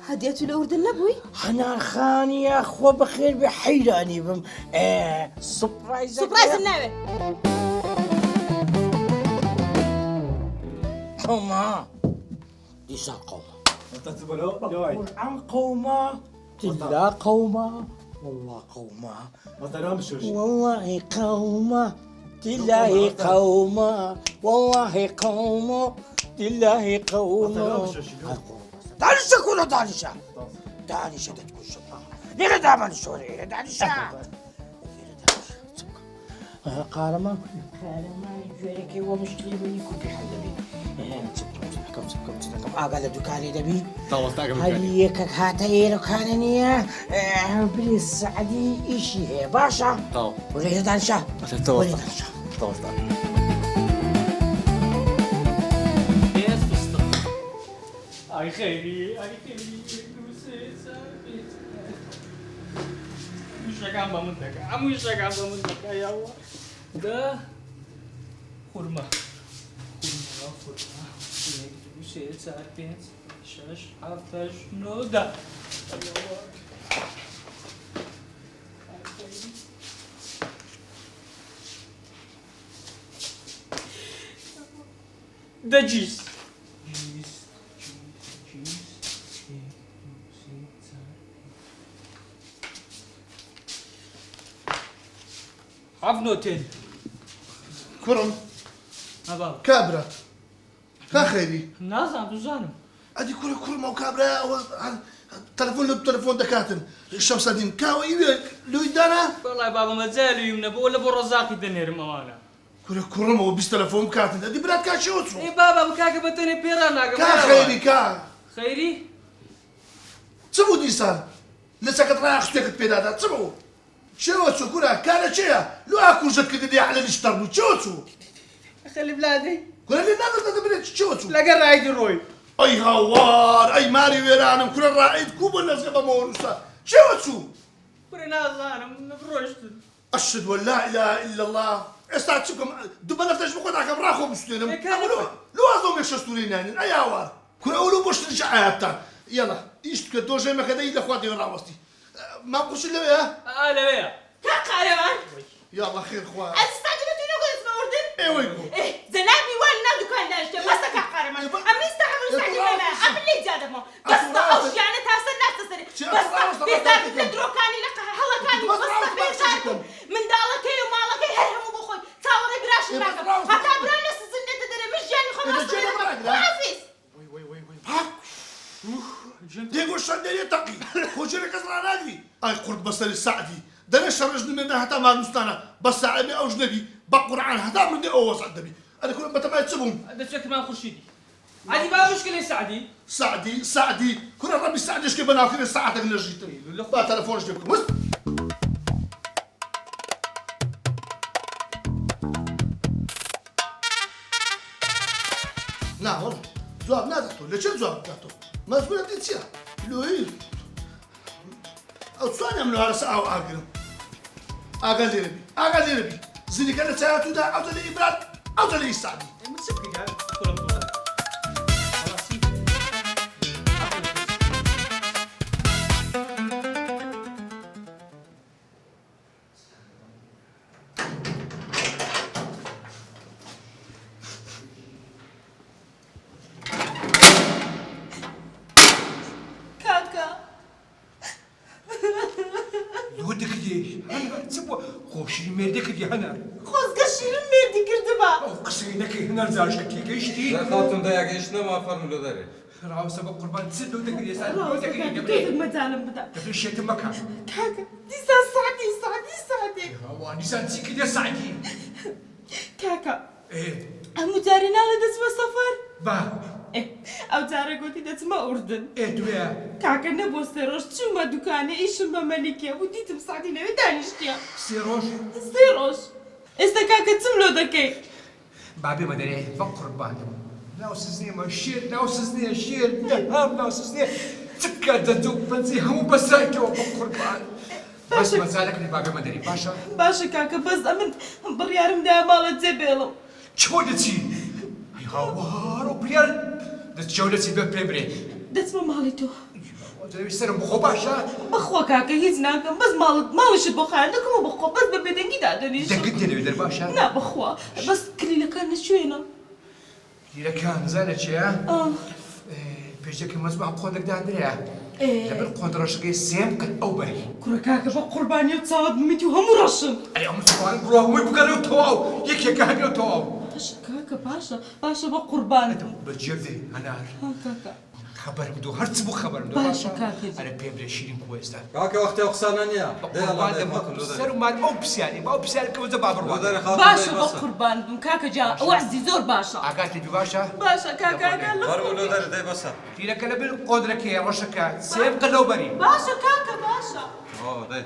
هديتو الأردن نبوي؟ حنان خان يا أخوة بخير بحيراني بم سبرايز النبي قوما ليس قوما عن قوما تلا قوما والله قوما والله قوما تلاهي قوما والله قوما تلاهي قوما دانشا كله دانشا دانشا تكون شباب ليه دائما الشوري دانشا قارما جوريكي ومشكلة مني كوبي حلبي سبكم أقل دكاني دبي هليك هاتي ركانني بليس سعدي إيشي هي باشا وليه دانشا وليه دانشا أي خيري مش عم بمنتك يا الله ده خرمة وشيء ساعتين شاش حفش نودا ده جيس عفنوتين كرم هبا كابرا خيري ناس عم تزانم ادي كرم او كابرا او تلفون دكاتن الشمس دين كاو لو يدانا والله بابا ما زالوا يمنا ولا برزاقي دنير موانا كرم او بس تلفون كاتن ادي برات كاشوتو اي بابا بكاك بتني بيرانا كا خيري كا خيري تسمو ديسان لسه كترايح اختك بيدادا تسمو شوتو كورا كان شيا لو اكو زك دي على الاشتربو شوتو خلي بلادي كل اللي نازل تبريت شوتو لا قرا عيد روي اي غوار اي ماري ويرانم كل الرائد كوب الناس قبل مونسا شوتو برنا زانم نبروشت اشهد وان لا اله الا الله استعتكم دبنا فتش بقول لك براخو مسلم لو ازوم يشستولين يعني اي اوار كل اولو باش ترجع حتى يلا ايش تكدو جاي ما كذا الا اخواتي راوستي ما بقولش لا يا لا يا كقرمان يلا خير اخوان استعجلت انه قلت اسمه أردن ايوه يقول ايه زنابي ولا دكان داشت بس كقرمان أمي استحمل استعجل لنا أمي اللي جاد ما بس أوش يعني تحسن ناس تسري بس بيزار ندرو كاني لك هلا كاني بس بيزار من دالك وما لك هرهم وبخوي تصوري براش راكب حتى برانا سزنة تدري مش يعني خلاص حافظ ديقو شندي يتقي خوشي كسر نادي اي قرد بصر السعدي ده شرجني منها حتى ما نستانا بس عمي او جنبي بقران هذا مني اوس عدبي انا كل ما تبعت تسبهم هذا شكل ما خشيدي عادي بقى مشكله سعدي كل ربي سعدي ايش كيف انا اخر ساعتك اللي جيتني لا تليفون جبتكم بس لا والله زواب نادته ليش زواب نادته ما تقول انت تسيا لو هي او ثانيه من هذا ساعه واقل اقل ربي زي كانت ساعته ده او تلي ابراد او تلي السعدي متسبك يعني خوشی مردی که هنر خوز قشيرم مردي كردبا قصينا که هنر زارش که گشتی خاطر ده يعيشنا ما فرملو داري راو سبب قربان تسلو تقري سال لو تقري كيف المتعلم بدا قبل شيء مكان كاكا ديسا سعدي هو نيسان سيك دي سعدي كاكا ايه مجارينا لدسما سفر با إيه أو تارا قلتي دسما أردن ايه دويا كاكا نبو سيروش تشوما دكاني إيشم بملكيا وديت مساعدي لو دانشتيا سيروش سيروش إستا كاكا تملو دكي بابي ما دري فقر بعد ناوسزني ما الشير ناوسزني الشير دهام ناوسزني تكاد دوب بنزي هم بسايكي وفقر بعد بس ما زالك بابي ما دري باشا كاكا بس أمن بريارم دا مالت زبيلو شو دتي هاوار وبريال دتشولتي ببري دەچمە ماڵی تۆ سرم بخۆ باشە بەخوا کاکە هیچ ناکەم بەس ماڵشت بۆ خایە دەکەمەوە بەخۆ بەس بە بێدەنگی دادەنیش دەنگت دێنەوێت دەرباشە نا بەخوا بەس کلیلەکان نەچێنە لیرەکان زانە چیە؟ پێشەکە مەزبان قۆندێکدانرەیە لەبەر قۆندڕەشەکەی سێم قەت ئەو بەری کوڕە کاکە بە قوربانی و چاوت بمیتی و هەموو ڕەشم ئەرێ ئەو مسڵمان بڕۆ هەمووی بگەڕێ و تەواو یەکێکە هەبێ و تەواو باشە کاکە باشە بە قوربانت بەجێب دێ هەنار کاکە خبرم دو هەرچ بوو خبرم دو باشە کاکە ئەرە پێم لێ شیرین کوێستا کاکە وەختی ئەو قسانە نییە سەرمان ئەو پرسیانی با ئەو پرسیاری کەوتە با بڕوا باشە بە قوربان بم کاکە جا ئەو عەزی زۆر باشە ئاگات لێبی باشە باشە کاکە ئاگات لە بەرەوە لۆ دەرە دەی بەسە لیرەکە لەبێ قۆندرەکەیە ڕۆژەکە سێم قەت لەو بەری باشە کاکە باشە دەی